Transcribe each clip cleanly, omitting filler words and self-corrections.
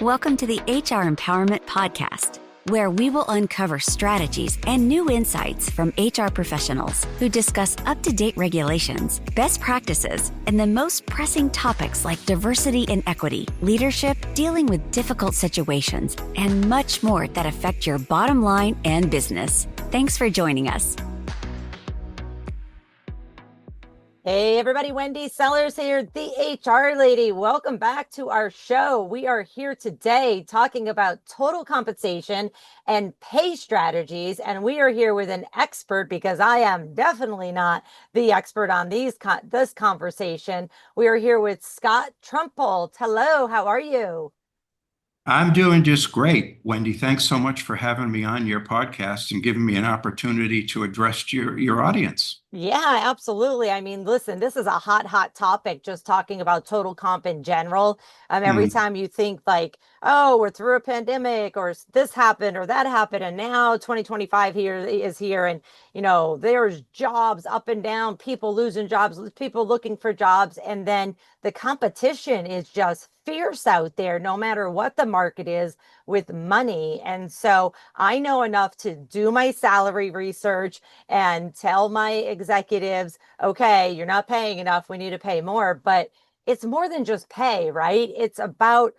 Welcome to the HR Empowerment Podcast, where we will uncover strategies and new insights from HR professionals who discuss up-to-date regulations, best practices, and the most pressing topics like diversity and equity, leadership, dealing with difficult situations, and much more that affect your bottom line and business. Thanks for joining us. Hey everybody, Wendy Sellers here, the HR lady. Welcome back to our show. We are here today talking about total compensation and pay strategies. And we are here with an expert because I am definitely not the expert on this conversation. We are here with Scott Trumpolt. Hello, how are you? I'm doing just great, Wendy. Thanks so much for having me on your podcast and giving me an opportunity to address your audience. Yeah, absolutely. I mean, listen, this is a hot topic, just talking about total comp in general. Every time you think like, oh, we're through a pandemic or this happened or that happened, and now 2025 is here, and there's jobs up and down, people losing jobs, people looking for jobs, and then the competition is just fierce out there, no matter what the market is with money. And so I know enough to do my salary research and tell my executives, okay, you're not paying enough, we need to pay more. But it's more than just pay, right? It's about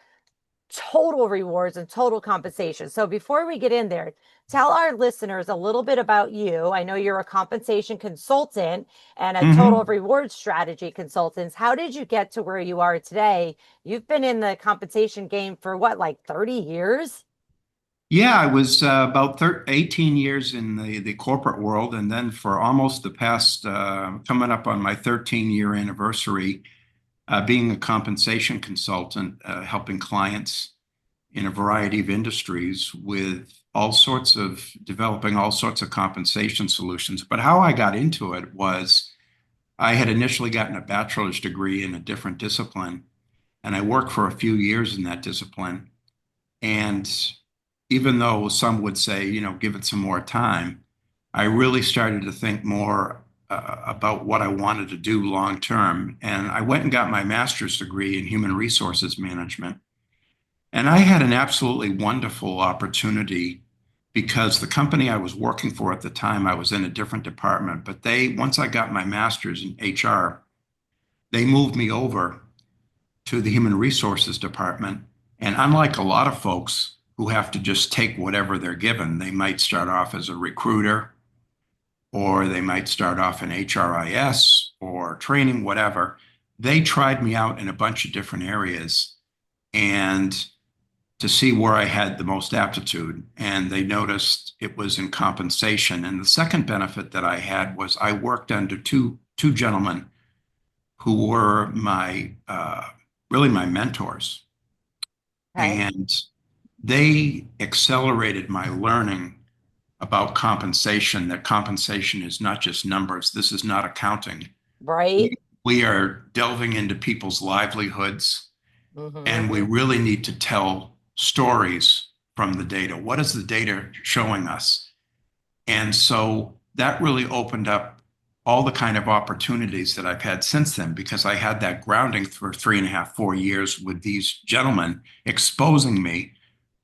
total rewards and total compensation. So before we get in there, tell our listeners a little bit about you. I know you're a compensation consultant and a total reward strategy consultant. How did you get to where you are today? You've been in the compensation game for what, like 30 years? Yeah, I was about 18 years in the corporate world, and then for almost the past, coming up on my 13-year anniversary, being a compensation consultant, helping clients in a variety of industries with developing all sorts of compensation solutions. But how I got into it was I had initially gotten a bachelor's degree in a different discipline, and I worked for a few years in that discipline. And even though some would say, give it some more time, I really started to think more about what I wanted to do long term. And I went and got my master's degree in human resources management. And I had an absolutely wonderful opportunity because the company I was working for at the time, I was in a different department, but once I got my master's in HR, they moved me over to the human resources department. And unlike a lot of folks who have to just take whatever they're given, they might start off as a recruiter, or they might start off in HRIS or training, whatever. They tried me out in a bunch of different areas and to see where I had the most aptitude. And they noticed it was in compensation. And the second benefit that I had was I worked under two gentlemen who were really my mentors. Okay. And they accelerated my learning about compensation, that compensation is not just numbers. This is not accounting. Right. We are delving into people's livelihoods, and we really need to tell stories from the data. What is the data showing us? And so that really opened up all the kind of opportunities that I've had since then, because I had that grounding for 3.5, 4 years with these gentlemen exposing me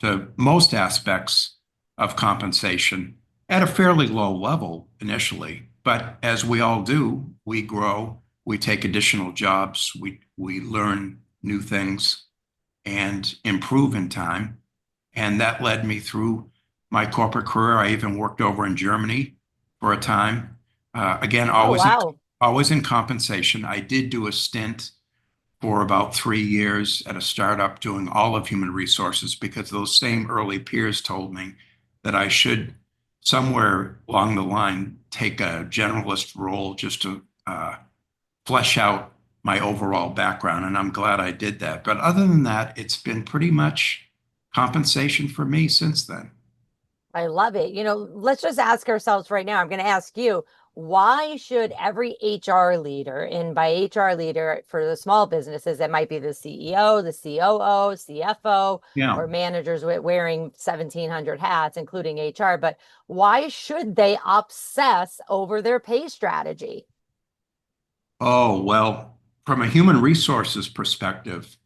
to most aspects of compensation at a fairly low level initially. But as we all do, we grow, we take additional jobs, we learn new things and improve in time. And that led me through my corporate career. I even worked over in Germany for a time. Again, always in compensation. I did do a stint for about 3 years at a startup doing all of human resources, because those same early peers told me that I should somewhere along the line take a generalist role just to flesh out my overall background. And I'm glad I did that. But other than that, it's been pretty much compensation for me since then. I love it. Let's just ask ourselves right now. I'm going to ask you, why should every HR leader, and by HR leader for the small businesses, it might be the CEO, the COO, CFO, or managers wearing 1,700 hats, including HR, but why should they obsess over their pay strategy? Oh, well, from a human resources perspective,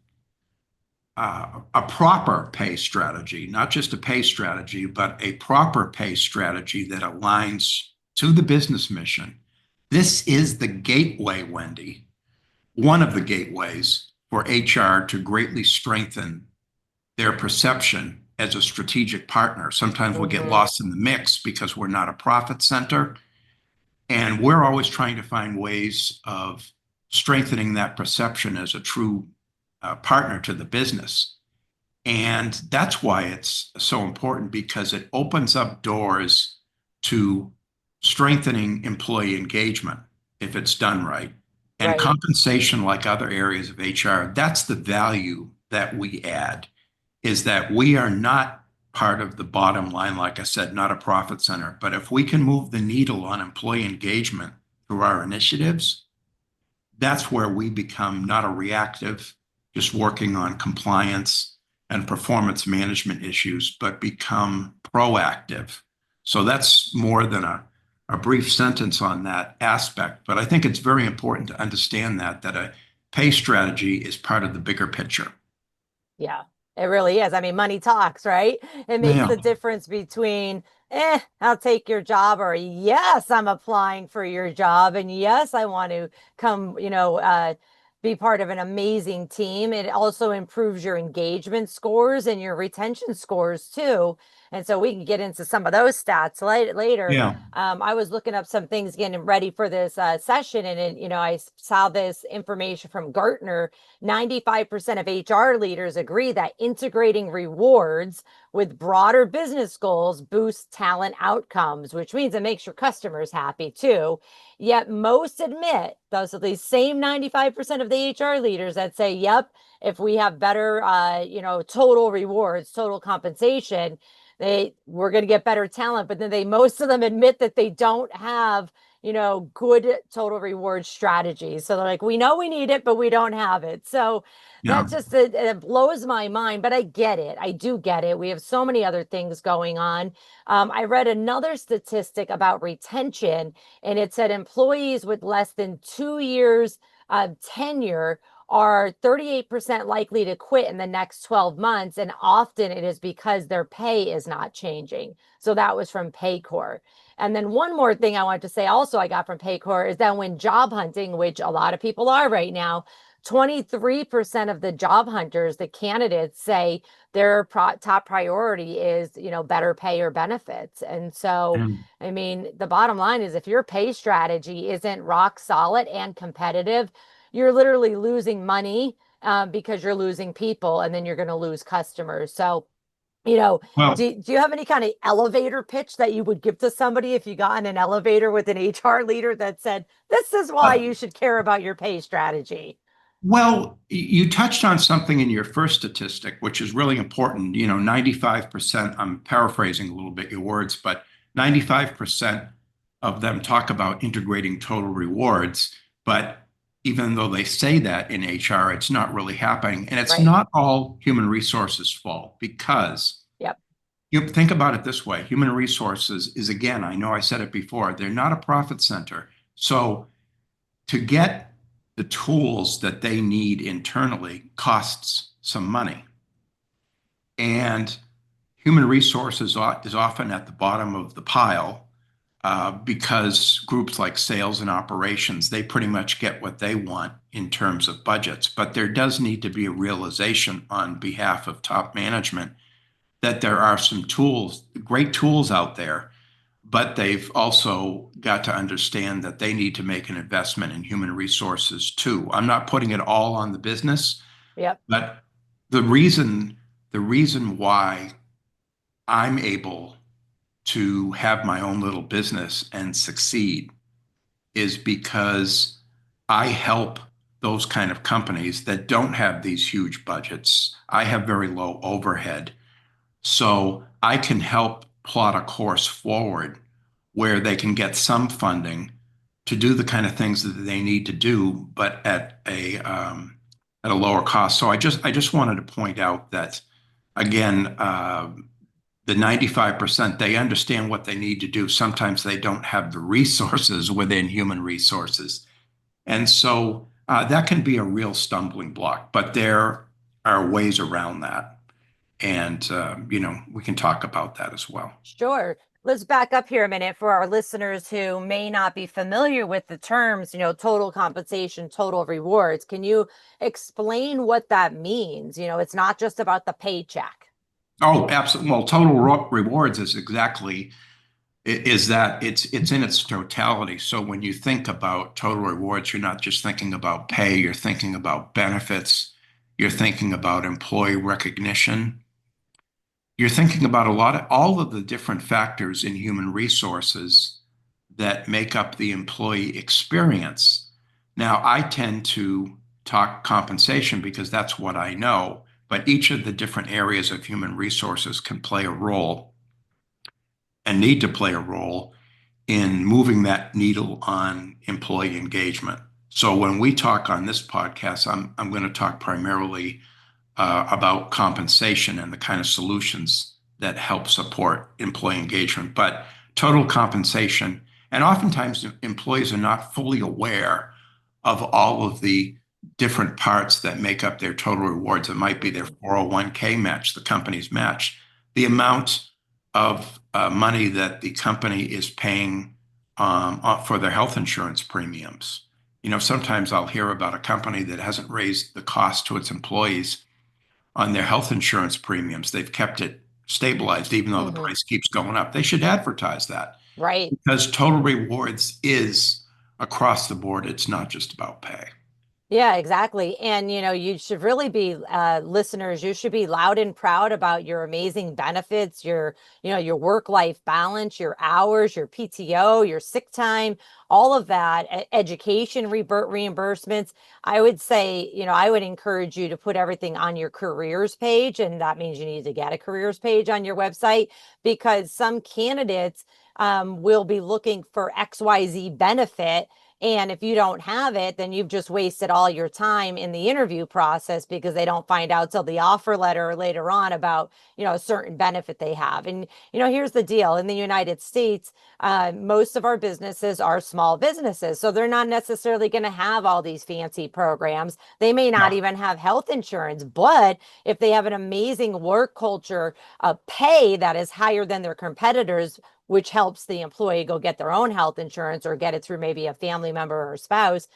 a proper pay strategy, not just a pay strategy, but a proper pay strategy that aligns to the business mission. This is the gateway, Wendy, one of the gateways for HR to greatly strengthen their perception as a strategic partner. Sometimes we get Hmm. lost in the mix because we're not a profit center. And we're always trying to find ways of strengthening that perception as a true partner to the business. And that's why it's so important because it opens up doors to strengthening employee engagement if it's done right. And Right. compensation, like other areas of HR, that's the value that we add, is that we are not part of the bottom line, like I said, not a profit center. But if we can move the needle on employee engagement through our initiatives, that's where we become not a reactive, just working on compliance and performance management issues, but become proactive. So that's more than a brief sentence on that aspect. But I think it's very important to understand that a pay strategy is part of the bigger picture. Yeah, it really is. I mean, money talks, right? It makes Yeah. the difference between, I'll take your job, or yes, I'm applying for your job. And yes, I want to come, be part of an amazing team. It also improves your engagement scores and your retention scores too. And so we can get into some of those stats later. Yeah. I was looking up some things getting ready for this session, and I saw this information from Gartner. 95% of HR leaders agree that integrating rewards with broader business goals boosts talent outcomes, which means it makes your customers happy too. Yet most admit, those are the same 95% of the HR leaders that say, yep, if we have better, total rewards, total compensation, we're going to get better talent. But then most of them admit that they don't have good total reward strategies. So they're like, we know we need it, but we don't have it. So Yeah. that just it blows my mind, but I get it. I do get it. We have so many other things going on. I read another statistic about retention, and it said employees with less than 2 years tenure are 38% likely to quit in the next 12 months. And often it is because their pay is not changing. So that was from Paycor. And then one more thing I want to say also I got from Paycor is that when job hunting, which a lot of people are right now, 23% of the job hunters, the candidates, say their top priority is, better pay or benefits. And so, And I mean, the bottom line is if your pay strategy isn't rock solid and competitive, you're literally losing money because you're losing people, and then you're going to lose customers. So, you know, well, do you have any kind of elevator pitch that you would give to somebody if you got in an elevator with an HR leader that said, this is why uh, you should care about your pay strategy? well, you touched on something in your first statistic, which is really important. 95%, I'm paraphrasing a little bit your words, but 95% of them talk about integrating total rewards. But even though they say that in HR, it's not really happening. And it's Right. not all human resources' fault because Yep. you think about it this way. Human resources is, again, I know I said it before, they're not a profit center. So to get the tools that they need internally costs some money. And human resources is often at the bottom of the pile because groups like sales and operations, they pretty much get what they want in terms of budgets. But there does need to be a realization on behalf of top management that there are some tools, great tools out there, but they've also got to understand that they need to make an investment in human resources too. I'm not putting it all on the business, Yep. but the reason the reason why I'm able to have my own little business and succeed is because I help those kind of companies that don't have these huge budgets. I have very low overhead. So I can help plot a course forward where they can get some funding to do the kind of things that they need to do, but at a lower cost. So I just wanted to point out that again, the 95%, they understand what they need to do. Sometimes they don't have the resources within human resources. And so that can be a real stumbling block. But are ways around that. And, we can talk about that as well. Sure. Let's back up here a minute for our listeners who may not be familiar with the terms, total compensation, total rewards. Can you explain what that means? It's not just about the paycheck. Oh, absolutely. Well, total rewards is exactly is that it's in its totality. So when you think about total rewards, you're not just thinking about pay, you're thinking about benefits, you're thinking about employee recognition. You're thinking about all of the different factors in human resources that make up the employee experience. Now, I tend to talk compensation because that's what I know, but each of the different areas of human resources can play a role and need to play a role in moving that needle on employee engagement. So when we talk on this podcast, I'm going to talk primarily about compensation and the kind of solutions that help support employee engagement. But total compensation, and oftentimes employees are not fully aware of all of the different parts that make up their total rewards. It might be their 401k match, the company's match, the amount of money that the company is paying for their health insurance premiums. Sometimes I'll hear about a company that hasn't raised the cost to its employees on their health insurance premiums. They've kept it stabilized, even though the price keeps going up. They should advertise that Right. because total rewards is across the board. It's not just about pay. Yeah, exactly. And you should really be listeners, you should be loud and proud about your amazing benefits, your work-life balance, your hours, your PTO, your sick time, all of that, education reimbursements. I would say, I would encourage you to put everything on your careers page, and that means you need to get a careers page on your website because some candidates will be looking for XYZ benefit. And if you don't have it, then you've just wasted all your time in the interview process because they don't find out till the offer letter later on about, a certain benefit they have. And, here's the deal. In the United States, most of our businesses are small businesses. So they're not necessarily going to have all these fancy programs. They may not even have health insurance, but if they have an amazing work culture, pay that is higher than their competitors, which helps the employee go get their own health insurance or get it through maybe a family member or a spouse.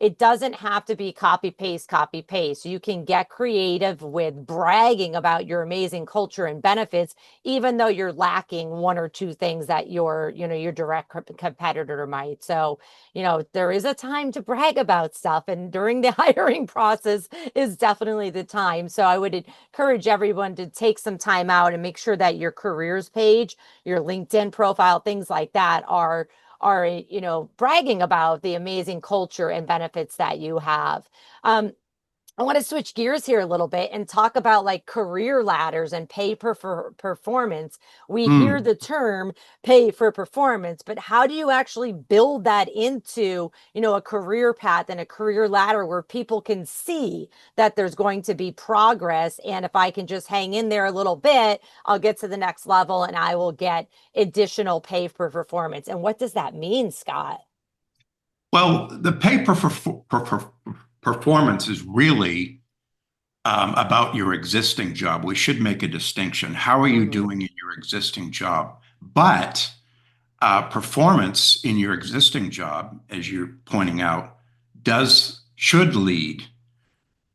It doesn't have to be copy paste, copy paste. You can get creative with bragging about your amazing culture and benefits, even though you're lacking one or two things that your direct competitor might. So, there is a time to brag about stuff, and during the hiring process is definitely the time. So I would encourage everyone to take some time out and make sure that your careers page, your LinkedIn profile, things like that are bragging about the amazing culture and benefits that you have. I want to switch gears here a little bit and talk about like career ladders and pay for performance. We hear the term pay for performance, but how do you actually build that into, a career path and a career ladder where people can see that there's going to be progress? And if I can just hang in there a little bit, I'll get to the next level and I will get additional pay for performance. And what does that mean, Scott? Well, the pay for performance is really about your existing job. We should make a distinction. How are you doing in your existing job? But performance in your existing job, as you're pointing out, should lead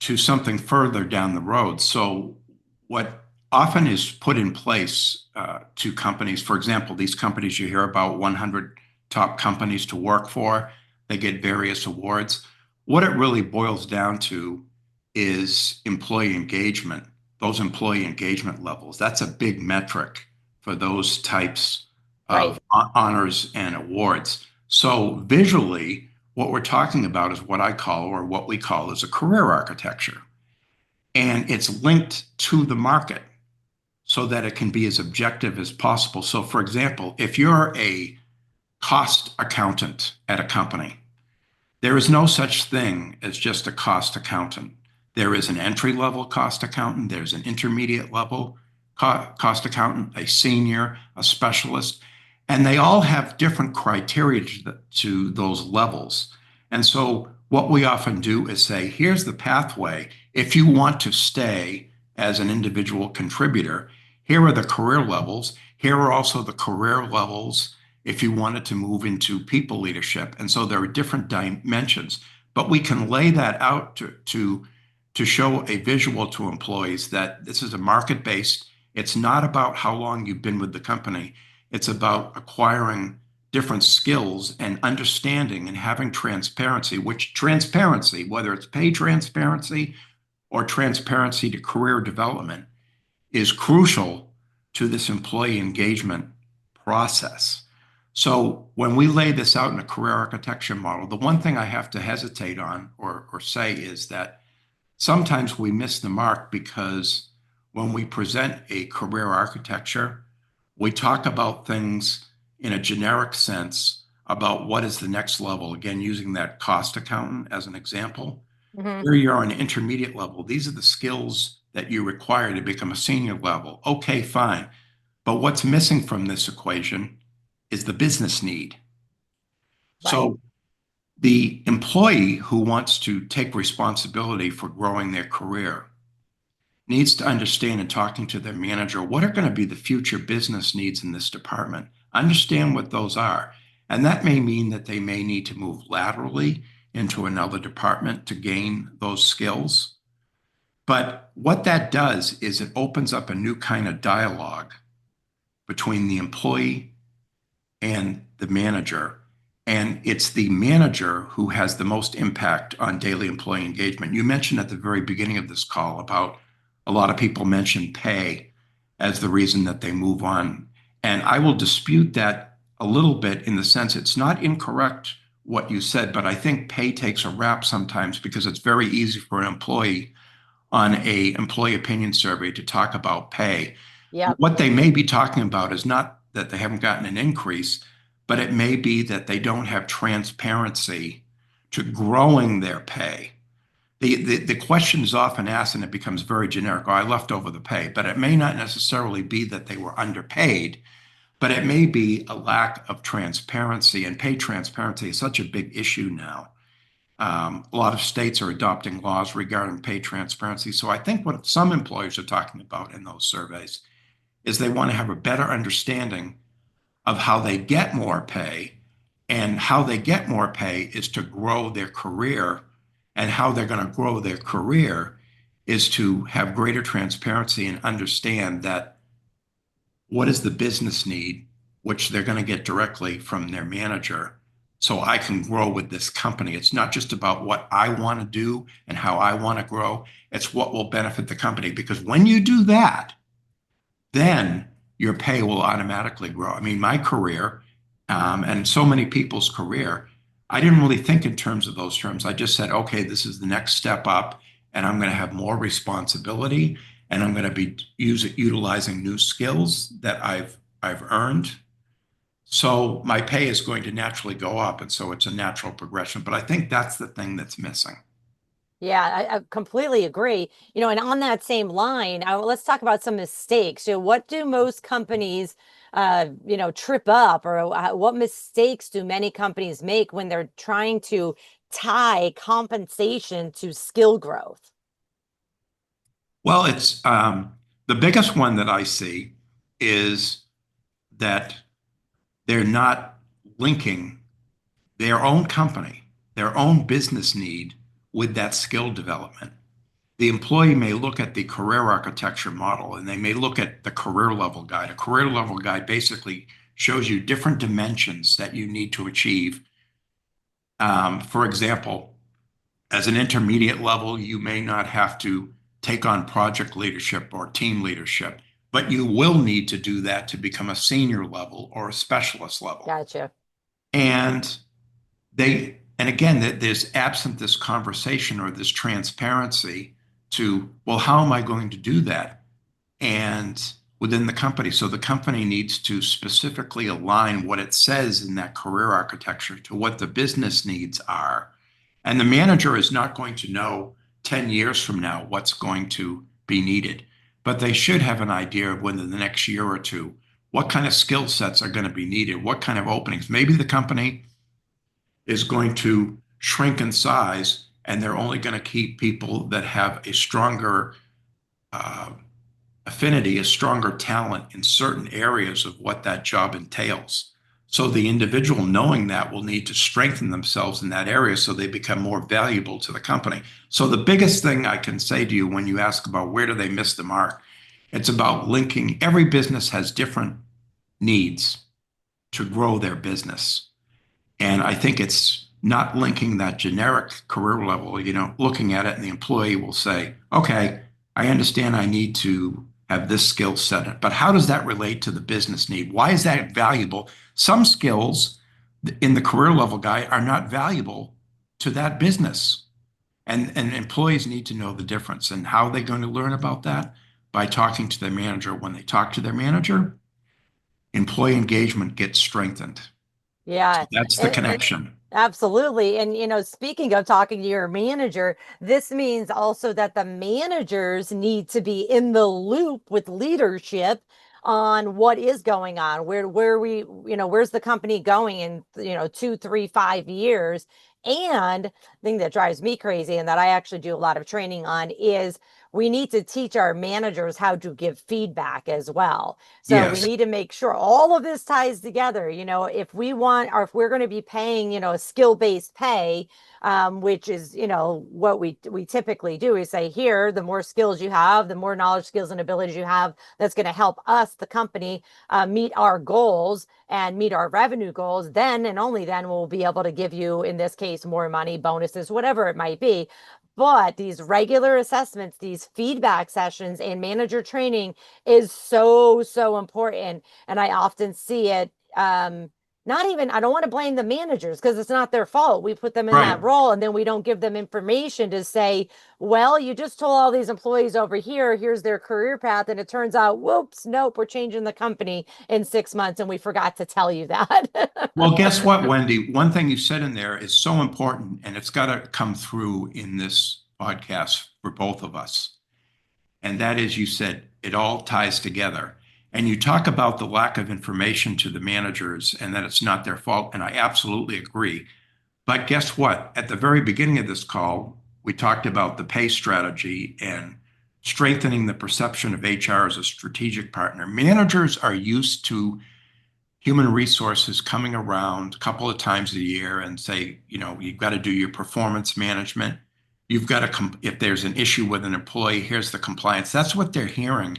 to something further down the road. So what often is put in place to companies, for example, these companies you hear about, 100 top companies to work for, they get various awards. What it really boils down to is employee engagement, those employee engagement levels. That's a big metric for those types of honors and awards. So visually, what we're talking about is what I call, or what we call, is a career architecture. And it's linked to the market so that it can be as objective as possible. So for example, if you're a cost accountant at a company, there is no such thing as just a cost accountant. There is an entry-level cost accountant, there's an intermediate level cost accountant, a senior, a specialist, and they all have different criteria to those levels. And so what we often do is say, here's the pathway. If you want to stay as an individual contributor, here are the career levels. Here are also the career levels if you wanted to move into people leadership. And so there are different dimensions, but we can lay that out to show a visual to employees that this is a market-based. It's not about how long you've been with the company. It's about acquiring different skills and understanding and having transparency, which transparency, whether it's pay transparency or transparency to career development, is crucial to this employee engagement process. So when we lay this out in a career architecture model, the one thing I have to hesitate on or say is that sometimes we miss the mark because when we present a career architecture, we talk about things in a generic sense about what is the next level. Again, using that cost accountant as an example. Here you're on an intermediate level. These are the skills that you require to become a senior level. Okay, fine. But what's missing from this equation is the business need. Right. So the employee who wants to take responsibility for growing their career needs to understand in talking to their manager, what are going to be the future business needs in this department? Understand what those are. And that may mean that they may need to move laterally into another department to gain those skills. But what that does is it opens up a new kind of dialogue between the employee and the manager. And it's the manager who has the most impact on daily employee engagement. You mentioned at the very beginning of this call about a lot of people mention pay as the reason that they move on. And I will dispute that a little bit in the sense it's not incorrect what you said, but I think pay takes a rap sometimes because it's very easy for an employee on a employee opinion survey to talk about pay. Yeah. What they may be talking about is not that they haven't gotten an increase, but it may be that they don't have transparency to growing their pay. The question is often asked and it becomes very generic. Oh, I left over the pay, but it may not necessarily be that they were underpaid, but it may be a lack of transparency, and pay transparency is such a big issue now. A lot of states are adopting laws regarding pay transparency. So I think what some employers are talking about in those surveys is they want to have a better understanding of how they get more pay, and how they get more pay is to grow their career, and how they're going to grow their career is to have greater transparency and understand that what is the business need, which they're going to get directly from their manager, so I can grow with this company. It's not just about what I want to do and how I want to grow. It's what will benefit the company, because when you do that, then your pay will automatically grow. I mean, my career, and so many people's career, I didn't really think in terms of those terms. I just said, okay, this is the next step up, and I'm going to have more responsibility, and I'm going to be utilizing new skills that I've earned. So my pay is going to naturally go up, and so it's a natural progression. But I think that's the thing that's missing. Yeah, I completely agree. And on that same line, let's talk about some mistakes. What do most companies, trip up, or what mistakes do many companies make when they're trying to tie compensation to skill growth? Well, it's the biggest one that I see is that they're not linking their own company, their own business need with that skill development. The employee may look at the career architecture model, and they may look at the career level guide. A career level guide basically shows you different dimensions that you need to achieve. For example, as an intermediate level, you may not have to take on project leadership or team leadership, but you will need to do that to become a senior level or a specialist level. Gotcha. And again, there's absent this conversation or this transparency to, well, how am I going to do that? And within the company. So the company needs to specifically align what it says in that career architecture to what the business needs are. And the manager is not going to know 10 years from now what's going to be needed, but they should have an idea of within the next year or two, what kind of skill sets are going to be needed, what kind of openings. Maybe the company is going to shrink in size, and they're only going to keep people that have a stronger uh, affinity, a stronger talent in certain areas of what that job entails. So the individual knowing that will need to strengthen themselves in that area so they become more valuable to the company. So the biggest thing I can say to you when you ask about where do they miss the mark, it's about linking. Every business has different needs to grow their business. And I think it's not linking that generic career level, looking at it and the employee will say, okay, I understand I need to have this skill set, but how does that relate to the business need? Why is that valuable? Some skills in the career level guy are not valuable to that business. And employees need to know the difference. And how are they going to learn about that? By talking to their manager. When they talk to their manager, employee engagement gets strengthened. Yeah. That's the connection. Absolutely. And, speaking of talking to your manager, this means also that the managers need to be in the loop with leadership on what is going on, where where's the company going in, 2, 3, 5 years. And the thing that drives me crazy and that I actually do a lot of training on is we need to teach our managers how to give feedback as well. So we Yes. need to make sure all of this ties together. If we want, or if we're going to be paying, skill-based pay, which is, what we typically do is say, here, the more skills you have, the more knowledge, skills, and abilities you have, that's going to help us, the company, meet our goals and meet our revenue goals. Then and only then we'll be able to give you, in this case, more money, bonuses, whatever it might be. But these regular assessments, these feedback sessions, and manager training is so, so important. And I often see it. Not even, I don't want to blame the managers because it's not their fault. We put them in Right. that role and then we don't give them information to say, well, you just told all these employees over here, here's their career path. And it turns out, whoops, nope, we're changing the company in 6 months and we forgot to tell you that. Well, guess what, Wendy? One thing you said in there is so important, and it's got to come through in this podcast for both of us. And that is, you said it all ties together. And you talk about the lack of information to the managers and that it's not their fault. And I absolutely agree. But guess what? At the very beginning of this call, we talked about the pay strategy and strengthening the perception of HR as a strategic partner. Managers are used to human resources coming around a couple of times a year and say, you've got to do your performance management. You've got to, if there's an issue with an employee, here's the compliance. That's what they're hearing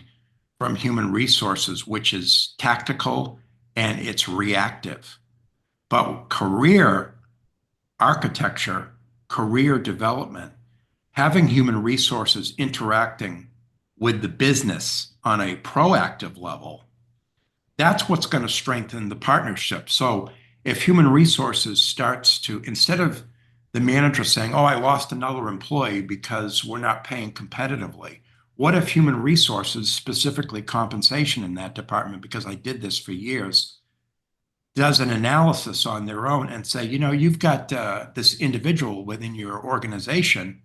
from human resources, which is tactical and it's reactive. But career architecture, career development, having human resources interacting with the business on a proactive level, that's what's going to strengthen the partnership. So if human resources starts to, instead of the manager saying, oh, I lost another employee because we're not paying competitively, what if human resources, specifically compensation in that department, because I did this for years, does an analysis on their own and say, you've got this individual within your organization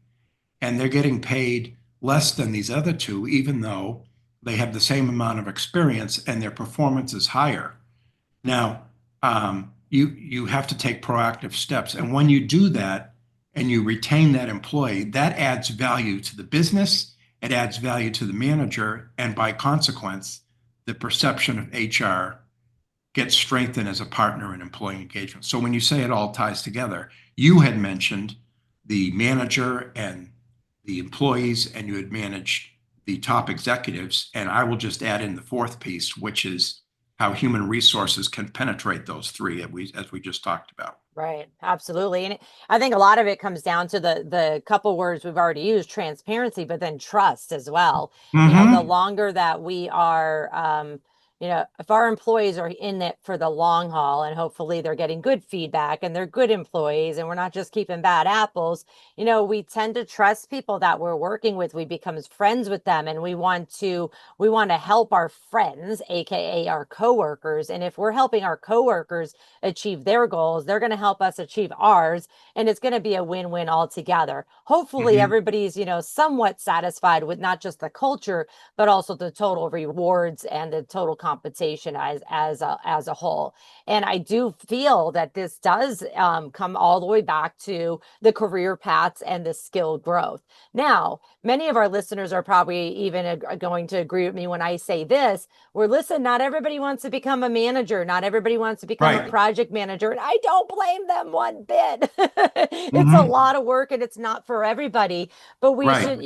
and they're getting paid less than these other two, even though they have the same amount of experience and their performance is higher. Now, you have to take proactive steps. And when you do that and you retain that employee, that adds value to the business, it adds value to the manager, and by consequence, the perception of HR gets strengthened as a partner in employee engagement. So when you say it all ties together, you had mentioned the manager and the employees, and you had managed the top executives. And I will just add in the fourth piece, which is how human resources can penetrate those three, as we just talked about. Right. Absolutely. And I think a lot of it comes down to the couple words we've already used, transparency, but then trust as well. The longer that we are, if our employees are in it for the long haul and hopefully they're getting good feedback and they're good employees and we're not just keeping bad apples, we tend to trust people that we're working with. We become friends with them and we want to help our friends, AKA our coworkers. And if we're helping our coworkers achieve their goals, they're going to help us achieve ours. And it's going to be a win-win altogether. Hopefully everybody's, somewhat satisfied with not just the culture, but also the total rewards and the total compensation as a whole. And I do feel that this does come all the way back to the career paths and the skill growth. Now, many of our listeners are probably even going to agree with me when I say this. Where listen, not everybody wants to become a manager. Not everybody wants to become a Right. project manager. And I don't blame them one bit. It's a Hmm. lot of work and it's not for everybody. But Right.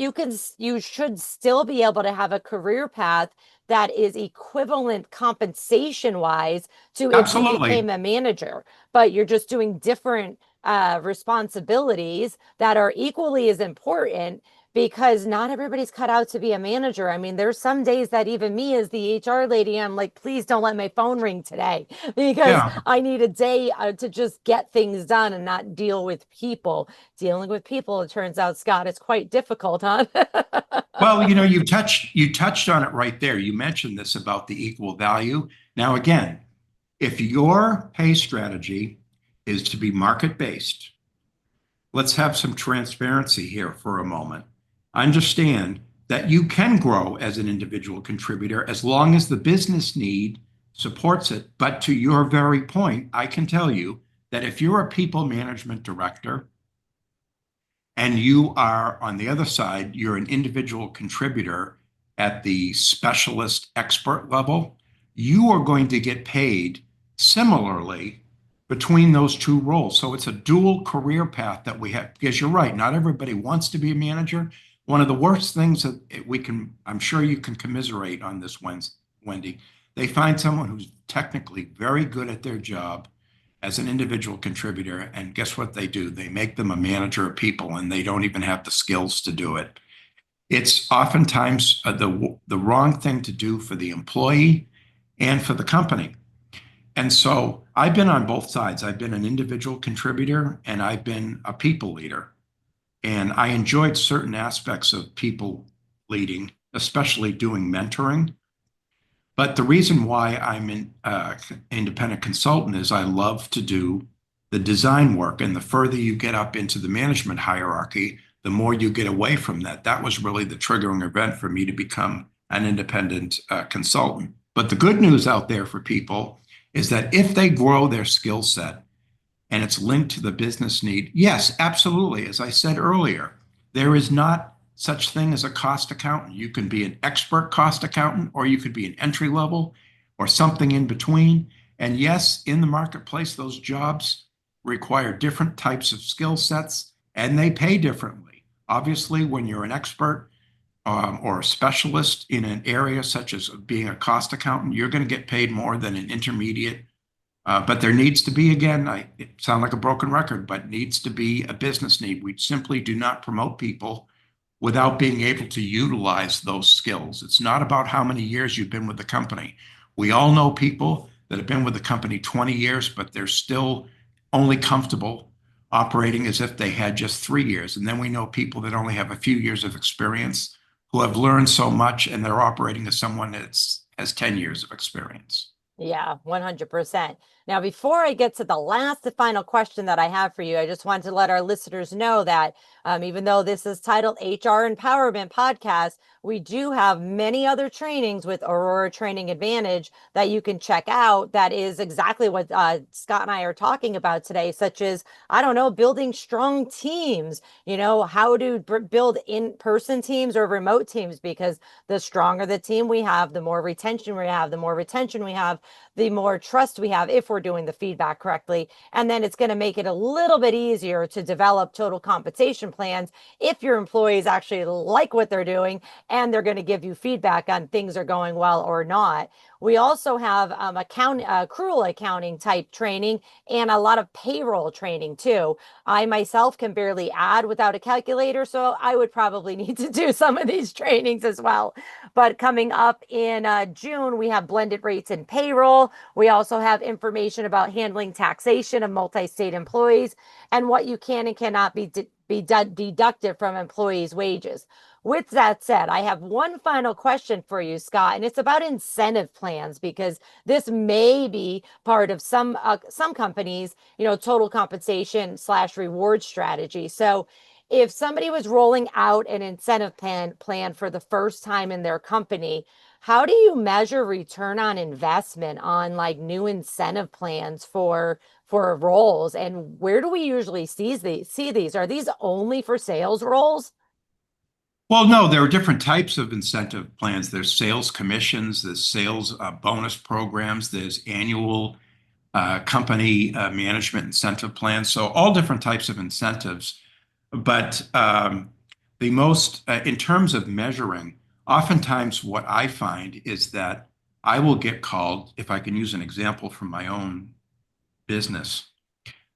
you should still be able to have a career path that is equivalent compensation wise to if you Absolutely. became a manager, but you're just doing different responsibilities that are equally as important because not everybody's cut out to be a manager. I mean, there's some days that even me as the HR lady, I'm like, please don't let my phone ring today because Yeah. I need a day to just get things done and not deal with people. Dealing with people, it turns out, Scott, it's quite difficult, huh? Well, you touched on it right there. You mentioned this about the equal value. Now, again, if your pay strategy is to be market based, let's have some transparency here for a moment. Understand that you can grow as an individual contributor as long as the business need supports it. But to your very point, I can tell you that if you're a people management director and you are on the other side, you're an individual contributor at the specialist expert level, you are going to get paid similarly between those two roles. So it's a dual career path that we have, because you're right, not everybody wants to be a manager. One of the worst things that we can, I'm sure you can commiserate on this, Wendy, they find someone who's technically very good at their job as an individual contributor. And guess what they do? They make them a manager of people and they don't even have the skills to do it. It's oftentimes the wrong thing to do for the employee and for the company. And so I've been on both sides. I've been an individual contributor and I've been a people leader. And I enjoyed certain aspects of people leading, especially doing mentoring. But the reason why I'm an independent consultant is I love to do the design work. And the further you get up into the management hierarchy, the more you get away from that. That was really the triggering event for me to become an independent consultant. But the good news out there for people is that if they grow their skill set and it's linked to the business need, yes, absolutely. As I said earlier, there is not such thing as a cost accountant. You can be an expert cost accountant, or you could be an entry level or something in between. And yes, in the marketplace, those jobs require different types of skill sets and they pay differently. Obviously, when you're an expert or a specialist in an area such as being a cost accountant, you're going to get paid more than an intermediate. But there needs to be, again, it sound like a broken record, but needs to be a business need. We simply do not promote people without being able to utilize those skills. It's not about how many years you've been with the company. We all know people that have been with the company 20 years, but they're still only comfortable operating as if they had just 3 years. And then we know people that only have a few years of experience who have learned so much and they're operating as someone that has 10 years of experience. Yeah, 100%. Now, before I get to the last and final question that I have for you, I just wanted to let our listeners know that even though this is titled HR Empowerment Podcast, we do have many other trainings with Aurora Training Advantage that you can check out. That is exactly what Scott and I are talking about today, such as, I don't know, building strong teams, how to build in-person teams or remote teams, because the stronger the team we have, the more retention we have, the more trust we have if we're doing the feedback correctly. And then it's going to make it a little bit easier to develop total compensation plans if your employees actually like what they're doing and they're going to give you feedback on things are going well or not. We also have accrual accounting type training and a lot of payroll training too. I myself can barely add without a calculator, so I would probably need to do some of these trainings as well. But coming up in June, we have blended rates and payroll. We also have information about handling taxation of multi-state employees and what you can and cannot be deducted from employees' wages. With that said, I have one final question for you, Scott, and it's about incentive plans, because this may be part of some companies, total compensation / reward strategy. So if somebody was rolling out an incentive plan for the first time in their company, how do you measure return on investment on like new incentive plans for roles? And where do we usually see these? Are these only for sales roles? Well, no, there are different types of incentive plans. There's sales commissions, there's sales bonus programs, there's annual company management incentive plans. So all different types of incentives. But the most, in terms of measuring, oftentimes what I find is that I will get called, if I can use an example from my own business,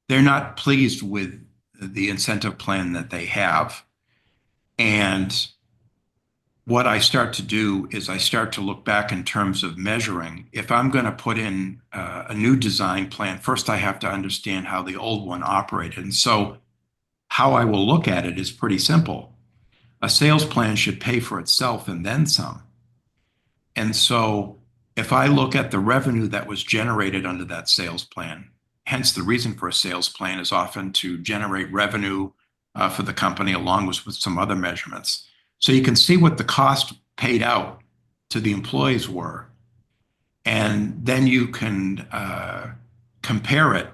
they're not pleased with the incentive plan that they have. And what I start to do is I start to look back in terms of measuring. If I'm going to put in a new design plan, first I have to understand how the old one operated. And so how I will look at it is pretty simple. A sales plan should pay for itself and then some. And so if I look at the revenue that was generated under that sales plan, hence the reason for a sales plan is often to generate revenue for the company along with some other measurements. So you can see what the cost paid out to the employees were, and then you can compare it.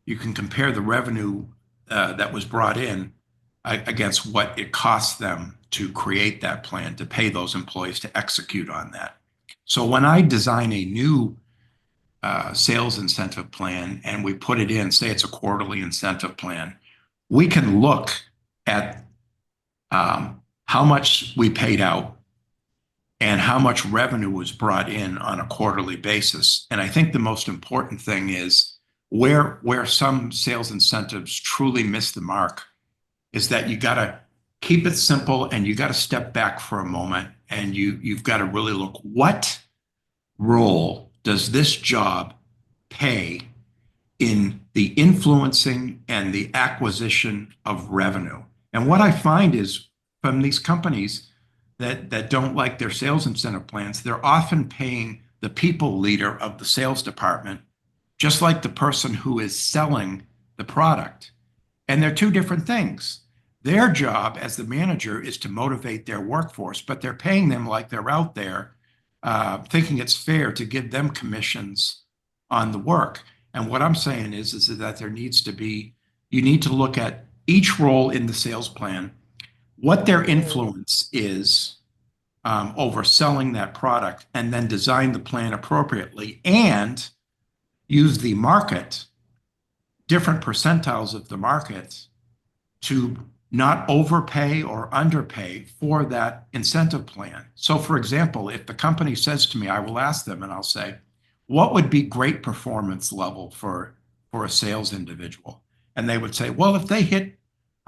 You can compare the revenue that was brought in against what it costs them to create that plan, to pay those employees to execute on that. So when I design a new sales incentive plan and we put it in, say it's a quarterly incentive plan, we can look at how much we paid out and how much revenue was brought in on a quarterly basis. And I think the most important thing is where some sales incentives truly miss the mark is that you got to keep it simple and you got to step back for a moment and you've got to really look, what role does this job pay in the influencing and the acquisition of revenue? And what I find is from these companies that don't like their sales incentive plans, they're often paying the people leader of the sales department just like the person who is selling the product. And they're two different things. Their job as the manager is to motivate their workforce, but they're paying them like they're out there thinking it's fair to give them commissions on the work. And what I'm saying is that there needs to be, you need to look at each role in the sales plan, what their influence is over selling that product, and then design the plan appropriately and use the market, different percentiles of the market, to not overpay or underpay for that incentive plan. So for example, if the company says to me, I will ask them and I'll say, what would be great performance level for a sales individual? And they would say, well, if they hit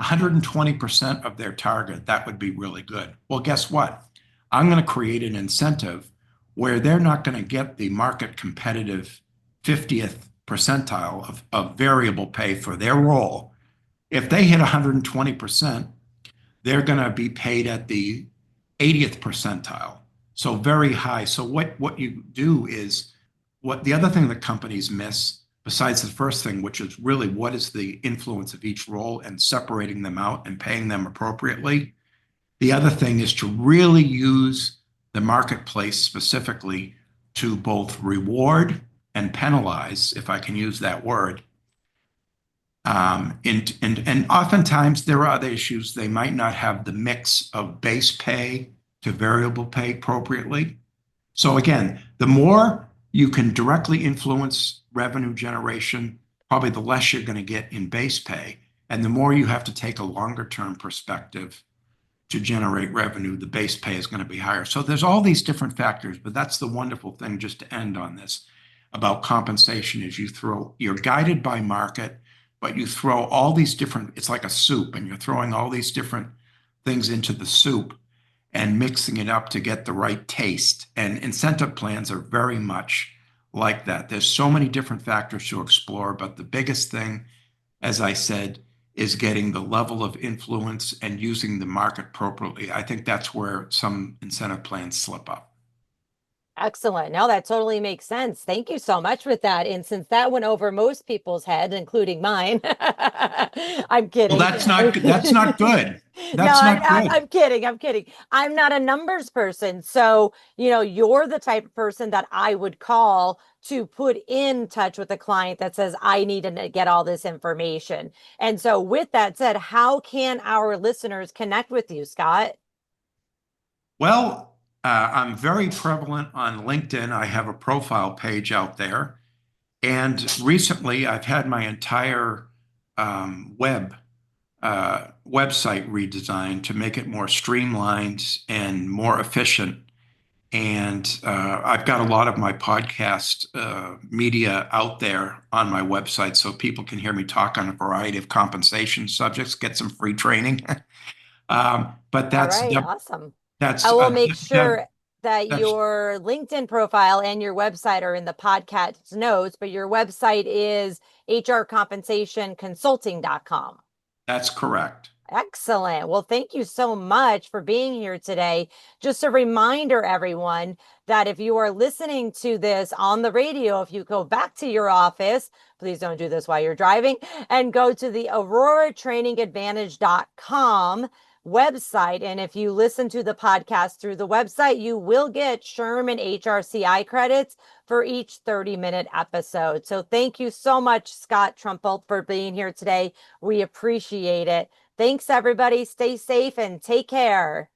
120% of their target, that would be really good. Well, guess what? I'm going to create an incentive where they're not going to get the market competitive 50th percentile of variable pay for their role. If they hit 120%, they're going to be paid at the 80th percentile. So very high. So what you do is, what the other thing that companies miss, besides the first thing, which is really what is the influence of each role and separating them out and paying them appropriately. The other thing is to really use the marketplace specifically to both reward and penalize, if I can use that word. And oftentimes there are other issues. They might not have the mix of base pay to variable pay appropriately. So again, the more you can directly influence revenue generation, probably the less you're going to get in base pay. And the more you have to take a longer term perspective to generate revenue, the base pay is going to be higher. So there's all these different factors, but that's the wonderful thing, just to end on this, about compensation, is you're guided by market, but you throw all these different, it's like a soup, and you're throwing all these different things into the soup and mixing it up to get the right taste. And incentive plans are very much like that. There's so many different factors to explore, but the biggest thing, as I said, is getting the level of influence and using the market appropriately. I think that's where some incentive plans slip up. Excellent. No, that totally makes sense. Thank you so much with that. And since that went over most people's head, including mine, I'm Well, kidding. that's not good. No, That's not good. I'm kidding. I'm kidding. I'm not a numbers person. So, you're the type of person that I would call to put in touch with a client that says, I need to get all this information. And so, with that said, how can our listeners connect with you, Scott? Well, I'm very prevalent on LinkedIn. I have a profile page out there. And recently, I've had my entire website redesigned to make it more streamlined and more efficient. And I've got a lot of my podcast media out there on my website so people can hear me talk on a variety of compensation subjects, get some free training. But All right, awesome. I that's will make sure that that's your LinkedIn profile and your website are in the podcast notes, but your website is hrcompensationconsulting.com. that's correct. Excellent. Well, thank you so much for being here today. Just a reminder, everyone, that if you are listening to this on the radio, if you go back to your office, please don't do this while you're driving, and go to the auroratrainingadvantage.com website. And if you listen to the podcast through the website, you will get Sherman HRCI credits for each 30-minute episode. So thank you so much, Scott Trumpolt, for being here today. We appreciate it. Thanks, everybody. Stay safe and take care.